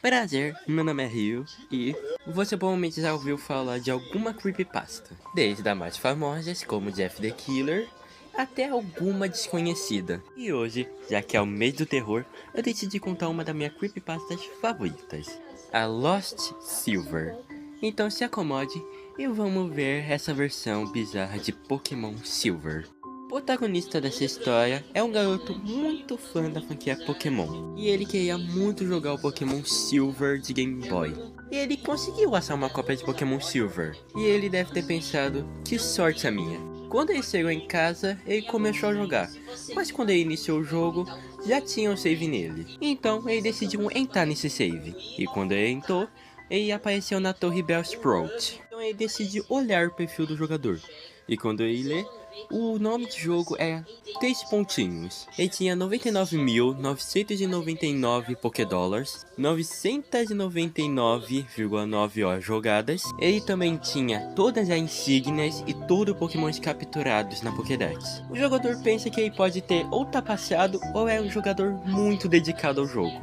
Prazer, meu nome é Rio e você provavelmente já ouviu falar de alguma creepypasta, desde as mais famosas como Jeff the Killer até alguma desconhecida. E hoje, já que é o mês do terror, eu decidi contar uma das minhas creepypastas favoritas, a Lost Silver. Então se acomode e vamos ver essa versão bizarra de Pokémon Silver. O protagonista dessa história é um garoto muito fã da franquia Pokémon, e ele queria muito jogar o Pokémon Silver de Game Boy. E ele conseguiu achar uma cópia de Pokémon Silver, e ele deve ter pensado, que sorte a minha. Quando ele chegou em casa, ele começou a jogar, mas quando ele iniciou o jogo, já tinha um save nele. Então ele decidiu entrar nesse save, e quando ele entrou, ele apareceu na torre Bellsprout. Então ele decidiu olhar o perfil do jogador, e quando ele lê, o nome do jogo é 3 pontinhos. Ele tinha 99.999 Pokédollars, 999,9 horas jogadas. Ele também tinha todas as insígnias e todos os Pokémons capturados na Pokédex. O jogador pensa que ele pode ter ou trapaceado ou é um jogador muito dedicado ao jogo.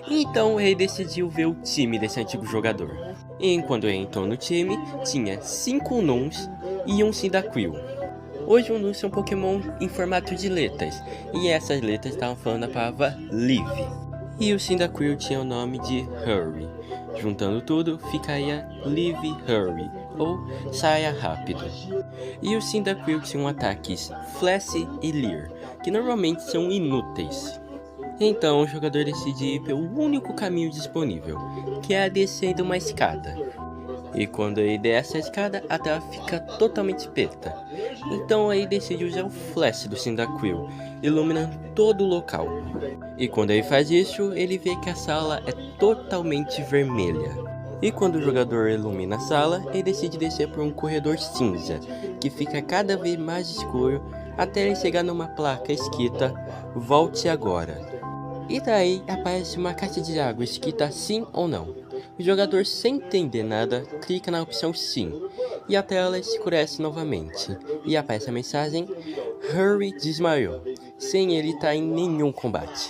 Então ele decidiu ver o time desse antigo jogador. E enquanto ele entrou no time, tinha 5 Unoms e um Cyndaquil. Hoje o Unoms é um Pokémon em formato de letras, e essas letras estavam falando a palavra Live. E o Cyndaquil tinha o nome de Hurry. Juntando tudo, ficaria Live Hurry, ou saia rápido. E o Cyndaquil tinha um ataques Flash e Leer, que normalmente são inúteis. Então o jogador decide ir pelo único caminho disponível, que é descendo uma escada. E quando ele desce a escada, a tela fica totalmente preta. Então ele decide usar o flash do Cyndaquil, iluminando todo o local. E quando ele faz isso, ele vê que a sala é totalmente vermelha. E quando o jogador ilumina a sala, ele decide descer por um corredor cinza, que fica cada vez mais escuro, até ele chegar numa placa escrita "Volte agora". E daí aparece uma caixa de água escrita sim ou não. O jogador, sem entender nada, clica na opção sim, e a tela escurece novamente, e aparece a mensagem "Hurry desmaiou", sem ele estar em nenhum combate.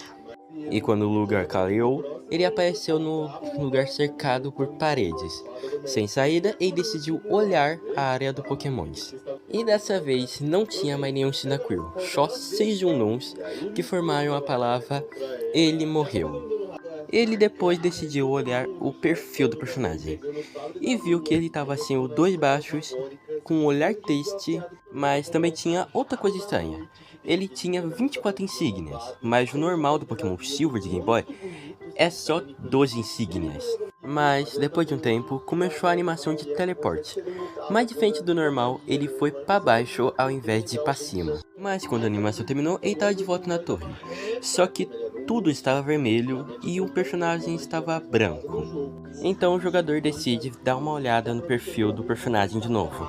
E quando o lugar clareou, ele apareceu no lugar cercado por paredes. Sem saída, ele decidiu olhar a área do Pokémons. E dessa vez não tinha mais nenhum Cyndaquil, só 6 Unons que formaram a palavra "Ele morreu". Ele depois decidiu olhar o perfil do personagem e viu que ele estava assim, os dois baixos, com um olhar triste, mas também tinha outra coisa estranha. Ele tinha 24 insígnias, mas o normal do Pokémon Silver de Game Boy é só 12 insígnias. Mas depois de um tempo, começou a animação de teleporte. Mais diferente do normal, ele foi para baixo ao invés de para cima. Mas quando a animação terminou, ele estava de volta na torre. Só que tudo estava vermelho e o personagem estava branco. Então o jogador decide dar uma olhada no perfil do personagem de novo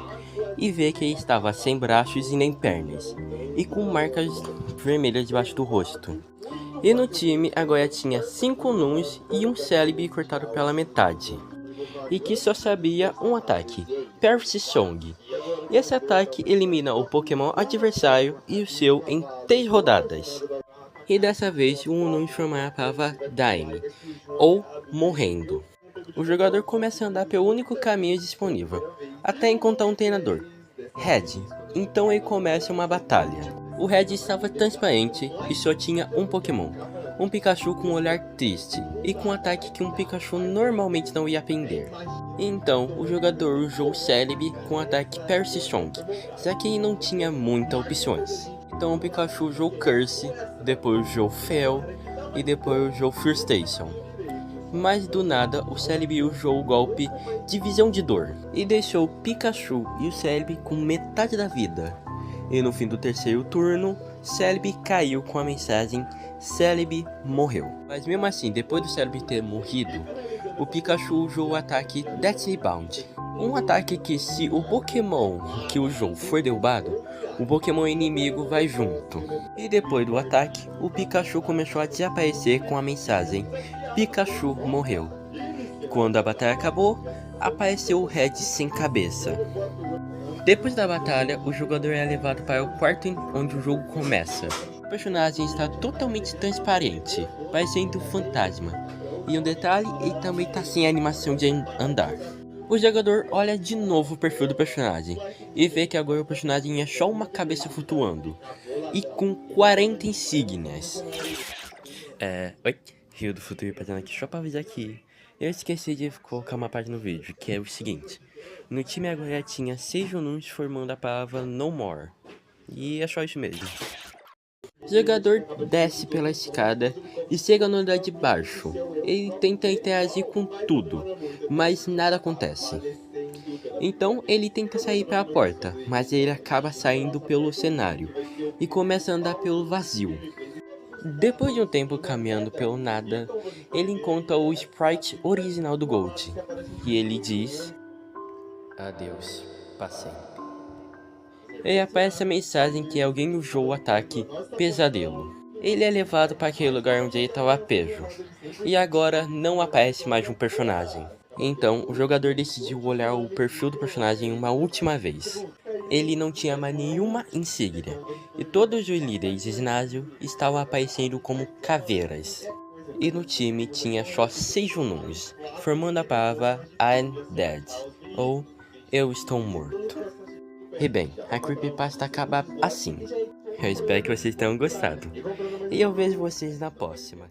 e vê que ele estava sem braços e nem pernas, e com marcas vermelhas debaixo do rosto. E no time agora tinha 5 Nuns e um Celebi cortado pela metade, e que só sabia um ataque, Percy Song. E esse ataque elimina o Pokémon adversário e o seu em 3 rodadas. E dessa vez o Unown formará a palavra Dying, ou morrendo. O jogador começa a andar pelo único caminho disponível, até encontrar um treinador, Red. Então ele começa uma batalha. O Red estava transparente e só tinha um Pokémon, um Pikachu com um olhar triste e com um ataque que um Pikachu normalmente não ia aprender. Então o jogador usou o Celebi com o ataque Percy Song, já que ele não tinha muitas opções. Então o Pikachu usou Curse, depois usou Fel e depois usou Frustration. Mas do nada o Celebi usou o golpe Divisão de Dor e deixou o Pikachu e o Celebi com metade da vida. E no fim do terceiro turno, Celebi caiu com a mensagem "Celebi morreu". Mas mesmo assim, depois do Celebi ter morrido, o Pikachu usou o ataque Deathly Bound. Um ataque que, se o Pokémon que usou for derrubado, o Pokémon inimigo vai junto. E depois do ataque, o Pikachu começou a desaparecer com a mensagem "Pikachu morreu". Quando a batalha acabou, apareceu o Red sem cabeça. Depois da batalha, o jogador é levado para o quarto onde o jogo começa. O personagem está totalmente transparente, parecendo um fantasma. E um detalhe, ele também tá sem animação de andar. O jogador olha de novo o perfil do personagem e vê que agora o personagem é só uma cabeça flutuando e com 40 insígnias. Oi, Rio do Futuro passando aqui só pra avisar que eu esqueci de colocar uma parte no vídeo, que é o seguinte. No time agora tinha 6 Jununs formando a palavra No More. E é só isso mesmo. O jogador desce pela escada e chega no andar de baixo. Ele tenta interagir com tudo, mas nada acontece. Então ele tenta sair pela porta, mas ele acaba saindo pelo cenário e começa a andar pelo vazio. Depois de um tempo caminhando pelo nada, ele encontra o sprite original do Gold e ele diz: adeus, pra sempre. E aparece a mensagem que alguém usou o ataque Pesadelo. Ele é levado para aquele lugar onde ele estava preso. E agora não aparece mais um personagem. Então o jogador decidiu olhar o perfil do personagem uma última vez. Ele não tinha mais nenhuma insígnia. E todos os líderes de ginásio estavam aparecendo como caveiras. E no time tinha só 6 Jununs, formando a palavra I'm Dead, ou Eu Estou Morto. E bem, a creepypasta acaba assim. Eu espero que vocês tenham gostado. E eu vejo vocês na próxima.